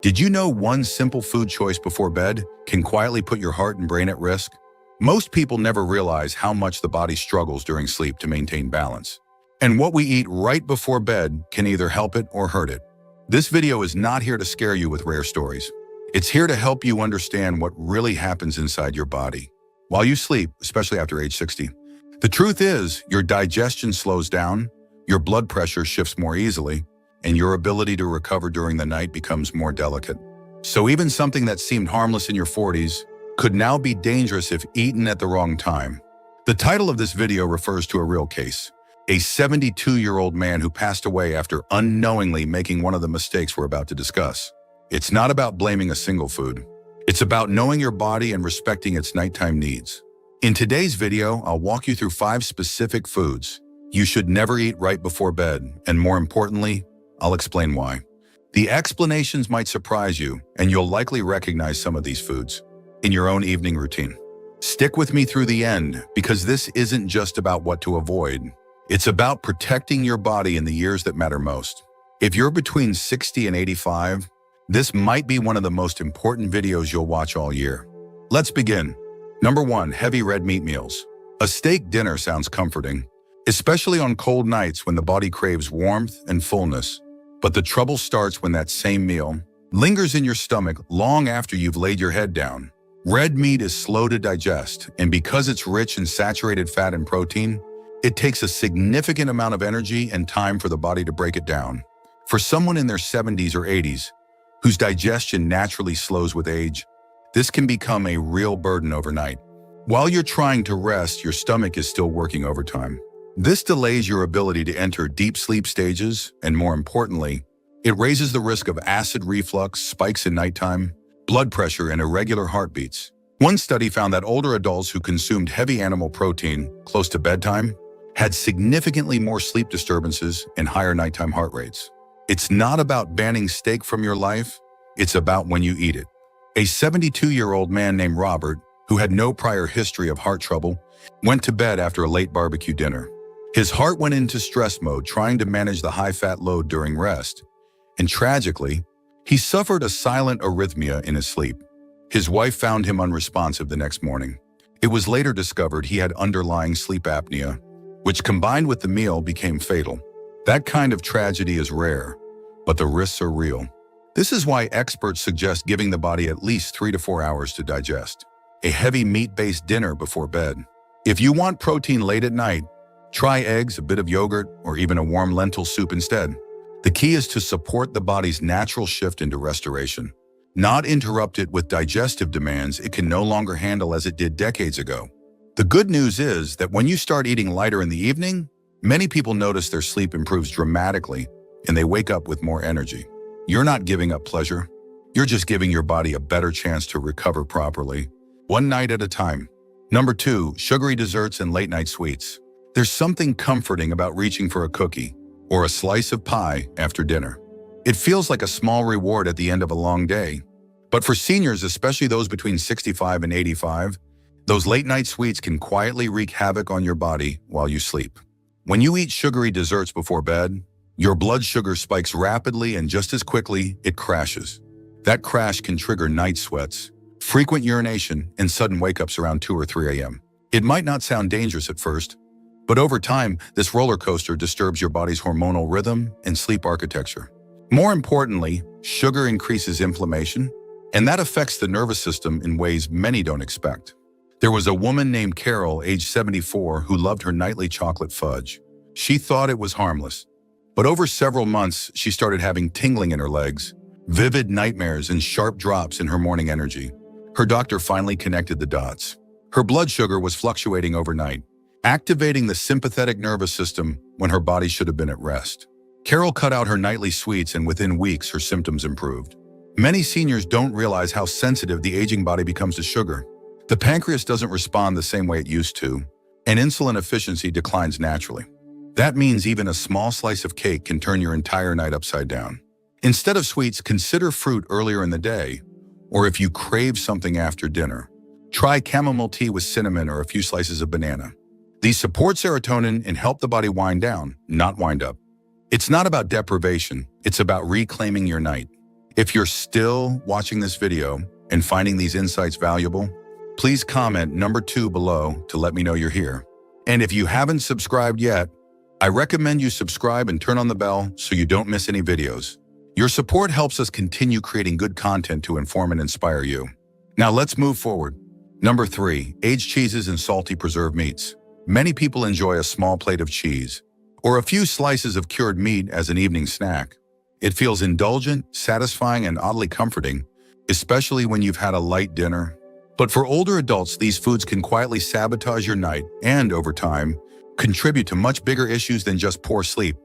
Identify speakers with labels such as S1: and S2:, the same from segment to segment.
S1: Did you know one simple food choice before bed can quietly put your heart and brain at risk? Most people never realize how much the body struggles during sleep to maintain balance. And what we eat right before bed can either help it or hurt it. This video is not here to scare you with rare stories. It's here to help you understand what really happens inside your body while you sleep, especially after age 60. The truth is, your digestion slows down, your blood pressure shifts more easily, and your ability to recover during the night becomes more delicate. So even something that seemed harmless in your 40s could now be dangerous if eaten at the wrong time. The title of this video refers to a real case, a 72-year-old man who passed away after unknowingly making one of the mistakes we're about to discuss. It's not about blaming a single food. It's about knowing your body and respecting its nighttime needs. In today's video, I'll walk you through 5 specific foods you should never eat right before bed, and more importantly, I'll explain why. The explanations might surprise you, and you'll likely recognize some of these foods in your own evening routine. Stick with me through the end, because this isn't just about what to avoid. It's about protecting your body in the years that matter most. If you're between 60 and 85, this might be one of the most important videos you'll watch all year. Let's begin. Number 1, heavy red meat meals. A steak dinner sounds comforting, especially on cold nights when the body craves warmth and fullness. But the trouble starts when that same meal lingers in your stomach long after you've laid your head down. Red meat is slow to digest, and because it's rich in saturated fat and protein, it takes a significant amount of energy and time for the body to break it down. For someone in their 70s or 80s, whose digestion naturally slows with age, this can become a real burden overnight. While you're trying to rest, your stomach is still working overtime. This delays your ability to enter deep sleep stages, and more importantly, it raises the risk of acid reflux, spikes in nighttime, blood pressure, and irregular heartbeats. One study found that older adults who consumed heavy animal protein close to bedtime had significantly more sleep disturbances and higher nighttime heart rates. It's not about banning steak from your life, it's about when you eat it. A 72-year-old man named Robert, who had no prior history of heart trouble, went to bed after a late barbecue dinner. His heart went into stress mode trying to manage the high-fat load during rest, and tragically, he suffered a silent arrhythmia in his sleep. His wife found him unresponsive the next morning. It was later discovered he had underlying sleep apnea, which combined with the meal became fatal. That kind of tragedy is rare, but the risks are real. This is why experts suggest giving the body at least 3 to 4 hours to digest. A heavy meat-based dinner before bed. If you want protein late at night, try eggs, a bit of yogurt, or even a warm lentil soup instead. The key is to support the body's natural shift into restoration, not interrupt it with digestive demands it can no longer handle as it did decades ago. The good news is that when you start eating lighter in the evening, many people notice their sleep improves dramatically and they wake up with more energy. You're not giving up pleasure. You're just giving your body a better chance to recover properly, one night at a time. Number 2, sugary desserts and late-night sweets. There's something comforting about reaching for a cookie or a slice of pie after dinner. It feels like a small reward at the end of a long day. But for seniors, especially those between 65 and 85, those late-night sweets can quietly wreak havoc on your body while you sleep. When you eat sugary desserts before bed, your blood sugar spikes rapidly, and just as quickly, it crashes. That crash can trigger night sweats, frequent urination, and sudden wake-ups around 2 or 3 a.m. It might not sound dangerous at first, but over time, this roller coaster disturbs your body's hormonal rhythm and sleep architecture. More importantly, sugar increases inflammation, and that affects the nervous system in ways many don't expect. There was a woman named Carol, age 74, who loved her nightly chocolate fudge. She thought it was harmless, but over several months, she started having tingling in her legs, vivid nightmares, and sharp drops in her morning energy. Her doctor finally connected the dots. Her blood sugar was fluctuating overnight, activating the sympathetic nervous system when her body should have been at rest. Carol cut out her nightly sweets, and within weeks, her symptoms improved. Many seniors don't realize how sensitive the aging body becomes to sugar. The pancreas doesn't respond the same way it used to, and insulin efficiency declines naturally. That means even a small slice of cake can turn your entire night upside down. Instead of sweets, consider fruit earlier in the day, or if you crave something after dinner, try chamomile tea with cinnamon or a few slices of banana. These support serotonin and help the body wind down, not wind up. It's not about deprivation, it's about reclaiming your night. If you're still watching this video and finding these insights valuable, please comment number 2 below to let me know you're here. And if you haven't subscribed yet, I recommend you subscribe and turn on the bell so you don't miss any videos. Your support helps us continue creating good content to inform and inspire you. Now let's move forward. Number 3, aged cheeses and salty preserved meats. Many people enjoy a small plate of cheese or a few slices of cured meat as an evening snack. It feels indulgent, satisfying, and oddly comforting, especially when you've had a light dinner. But for older adults, these foods can quietly sabotage your night and, over time, contribute to much bigger issues than just poor sleep.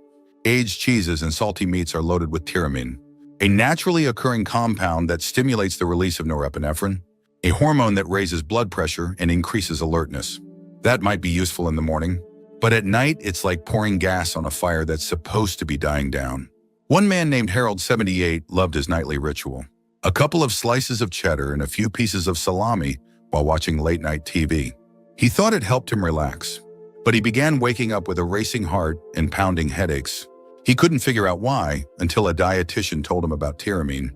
S1: Aged cheeses and salty meats are loaded with tyramine, a naturally occurring compound that stimulates the release of norepinephrine, a hormone that raises blood pressure and increases alertness. That might be useful in the morning, but at night it's like pouring gas on a fire that's supposed to be dying down. One man named Harold, 78, loved his nightly ritual: a couple of slices of cheddar and a few pieces of salami while watching late-night TV. He thought it helped him relax, but he began waking up with a racing heart and pounding headaches. He couldn't figure out why until a dietitian told him about tyramine.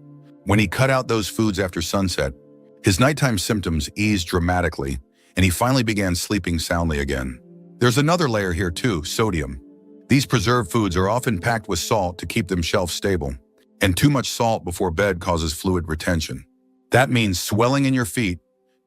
S1: When he cut out those foods after sunset, his nighttime symptoms eased dramatically, and he finally began sleeping soundly again. There's another layer here too: sodium. These preserved foods are often packed with salt to keep them shelf-stable, and too much salt before bed causes fluid retention. That means swelling in your feet,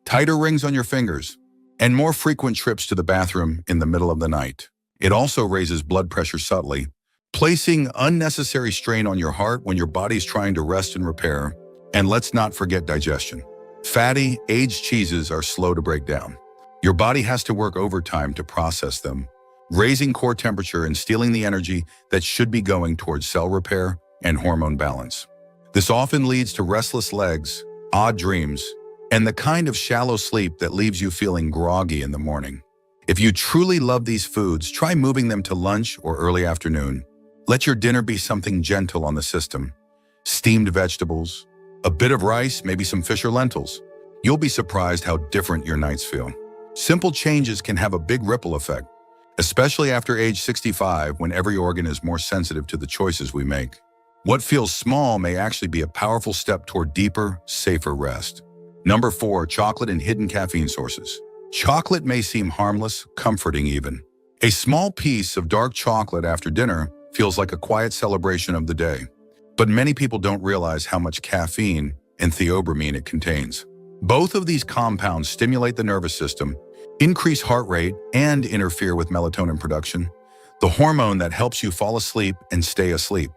S1: tighter rings on your fingers, and more frequent trips to the bathroom in the middle of the night. It also raises blood pressure subtly, placing unnecessary strain on your heart when your body's trying to rest and repair. And let's not forget digestion. Fatty, aged cheeses are slow to break down. Your body has to work overtime to process them, raising core temperature and stealing the energy that should be going towards cell repair and hormone balance. This often leads to restless legs, odd dreams, and the kind of shallow sleep that leaves you feeling groggy in the morning. If you truly love these foods, try moving them to lunch or early afternoon. Let your dinner be something gentle on the system: steamed vegetables, a bit of rice, maybe some fish or lentils. You'll be surprised how different your nights feel. Simple changes can have a big ripple effect, especially after age 65, when every organ is more sensitive to the choices we make. What feels small may actually be a powerful step toward deeper, safer rest. Number 4, chocolate and hidden caffeine sources. Chocolate may seem harmless, comforting even. A small piece of dark chocolate after dinner feels like a quiet celebration of the day. But many people don't realize how much caffeine and theobromine it contains. Both of these compounds stimulate the nervous system, increase heart rate, and interfere with melatonin production, the hormone that helps you fall asleep and stay asleep.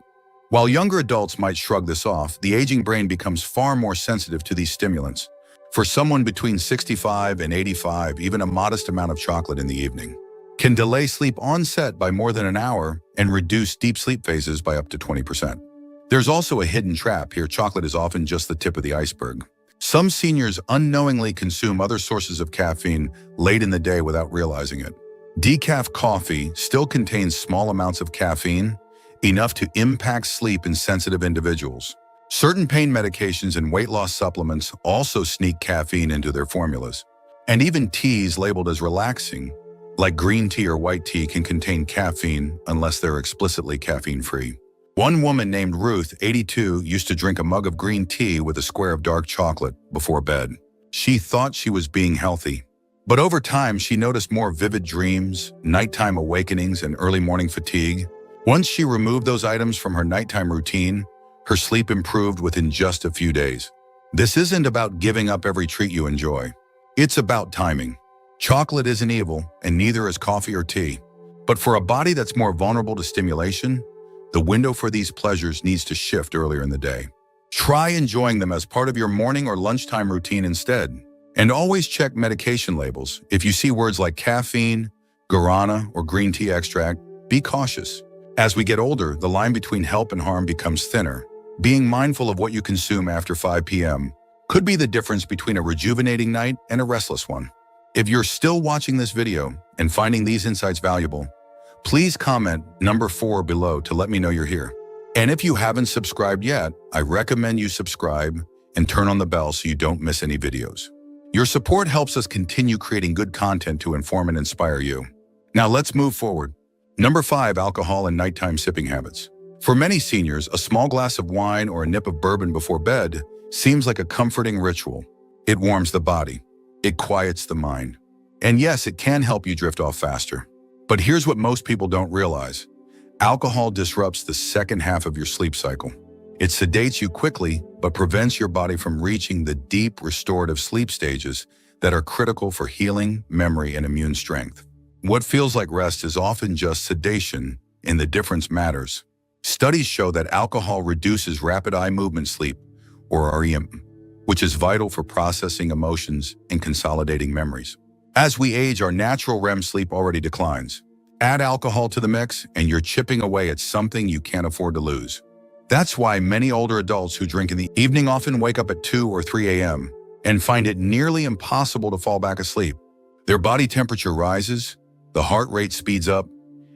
S1: While younger adults might shrug this off, the aging brain becomes far more sensitive to these stimulants. For someone between 65 and 85, even a modest amount of chocolate in the evening can delay sleep onset by more than an hour and reduce deep sleep phases by up to 20%. There's also a hidden trap here. Chocolate is often just the tip of the iceberg. Some seniors unknowingly consume other sources of caffeine late in the day without realizing it. Decaf coffee still contains small amounts of caffeine, enough to impact sleep in sensitive individuals. Certain pain medications and weight loss supplements also sneak caffeine into their formulas. And even teas labeled as relaxing, like green tea or white tea, can contain caffeine unless they're explicitly caffeine-free. One woman named Ruth, 82, used to drink a mug of green tea with a square of dark chocolate before bed. She thought she was being healthy. But over time, she noticed more vivid dreams, nighttime awakenings, and early morning fatigue. Once she removed those items from her nighttime routine, her sleep improved within just a few days. This isn't about giving up every treat you enjoy. It's about timing. Chocolate isn't evil, and neither is coffee or tea. But for a body that's more vulnerable to stimulation, the window for these pleasures needs to shift earlier in the day. Try enjoying them as part of your morning or lunchtime routine instead. And always check medication labels. If you see words like caffeine, guarana, or green tea extract, be cautious. As we get older, the line between help and harm becomes thinner. Being mindful of what you consume after 5 p.m. could be the difference between a rejuvenating night and a restless one. If you're still watching this video and finding these insights valuable, please comment number 4 below to let me know you're here. And if you haven't subscribed yet, I recommend you subscribe and turn on the bell so you don't miss any videos. Your support helps us continue creating good content to inform and inspire you. Now let's move forward. Number 5, alcohol and nighttime sipping habits. For many seniors, a small glass of wine or a nip of bourbon before bed seems like a comforting ritual. It warms the body. It quiets the mind. And yes, it can help you drift off faster. But here's what most people don't realize. Alcohol disrupts the second half of your sleep cycle. It sedates you quickly, but prevents your body from reaching the deep restorative sleep stages that are critical for healing, memory, and immune strength. What feels like rest is often just sedation, and the difference matters. Studies show that alcohol reduces rapid eye movement sleep, or REM, which is vital for processing emotions and consolidating memories. As we age, our natural REM sleep already declines. Add alcohol to the mix, and you're chipping away at something you can't afford to lose. That's why many older adults who drink in the evening often wake up at 2 or 3 a.m. and find it nearly impossible to fall back asleep. Their body temperature rises, the heart rate speeds up,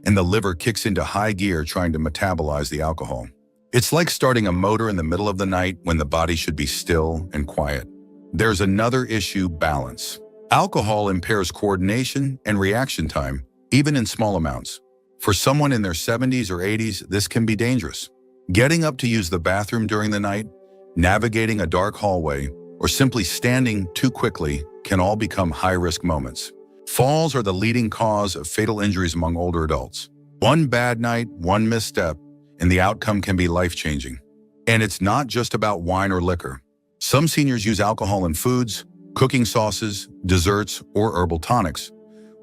S1: and the liver kicks into high gear trying to metabolize the alcohol. It's like starting a motor in the middle of the night when the body should be still and quiet. There's another issue: balance. Alcohol impairs coordination and reaction time, even in small amounts. For someone in their 70s or 80s, this can be dangerous. Getting up to use the bathroom during the night, navigating a dark hallway, or simply standing too quickly can all become high-risk moments. Falls are the leading cause of fatal injuries among older adults. One bad night, one misstep, and the outcome can be life-changing. And it's not just about wine or liquor. Some seniors use alcohol in foods, cooking sauces, desserts, or herbal tonics,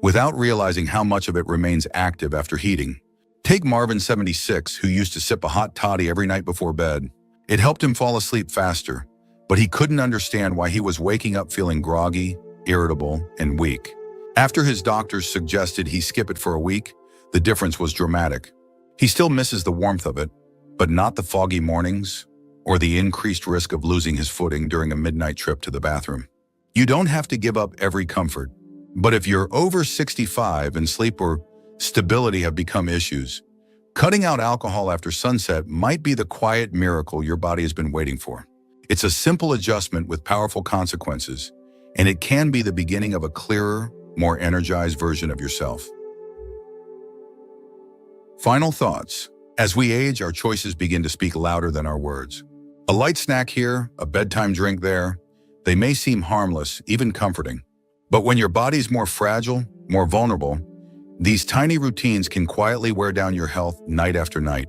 S1: without realizing how much of it remains active after heating. Take Marvin, 76, who used to sip a hot toddy every night before bed. It helped him fall asleep faster, but he couldn't understand why he was waking up feeling groggy, irritable, and weak. After his doctors suggested he skip it for a week, the difference was dramatic. He still misses the warmth of it, but not the foggy mornings or the increased risk of losing his footing during a midnight trip to the bathroom. You don't have to give up every comfort, but if you're over 65 and sleep or stability have become issues, cutting out alcohol after sunset might be the quiet miracle your body has been waiting for. It's a simple adjustment with powerful consequences, and it can be the beginning of a clearer, more energized version of yourself. Final thoughts. As we age, our choices begin to speak louder than our words. A light snack here, a bedtime drink there, they may seem harmless, even comforting. But when your body's more fragile, more vulnerable, these tiny routines can quietly wear down your health night after night.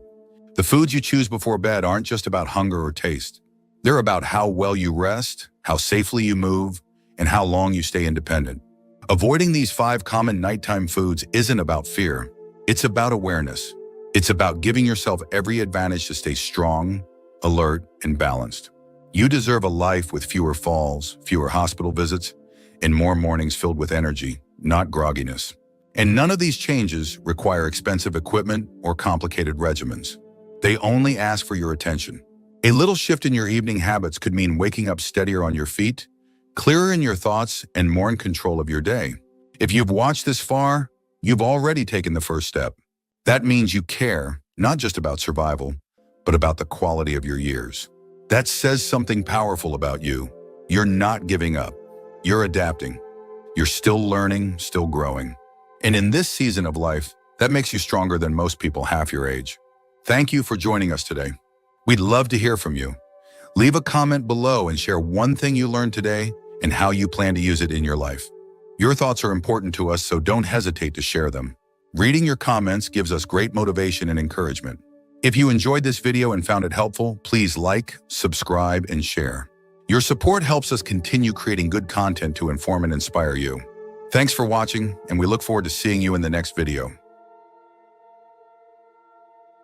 S1: The foods you choose before bed aren't just about hunger or taste. They're about how well you rest, how safely you move, and how long you stay independent. Avoiding these 5 common nighttime foods isn't about fear. It's about awareness. It's about giving yourself every advantage to stay strong, alert, and balanced. You deserve a life with fewer falls, fewer hospital visits, and more mornings filled with energy, not grogginess. And none of these changes require expensive equipment or complicated regimens. They only ask for your attention. A little shift in your evening habits could mean waking up steadier on your feet, clearer in your thoughts, and more in control of your day. If you've watched this far, you've already taken the first step. That means you care, not just about survival, but about the quality of your years. That says something powerful about you. You're not giving up. You're adapting. You're still learning, still growing. And in this season of life, that makes you stronger than most people half your age. Thank you for joining us today. We'd love to hear from you. Leave a comment below and share one thing you learned today and how you plan to use it in your life. Your thoughts are important to us, so don't hesitate to share them. Reading your comments gives us great motivation and encouragement. If you enjoyed this video and found it helpful, please like, subscribe, and share. Your support helps us continue creating good content to inform and inspire you. Thanks for watching, and we look forward to seeing you in the next video.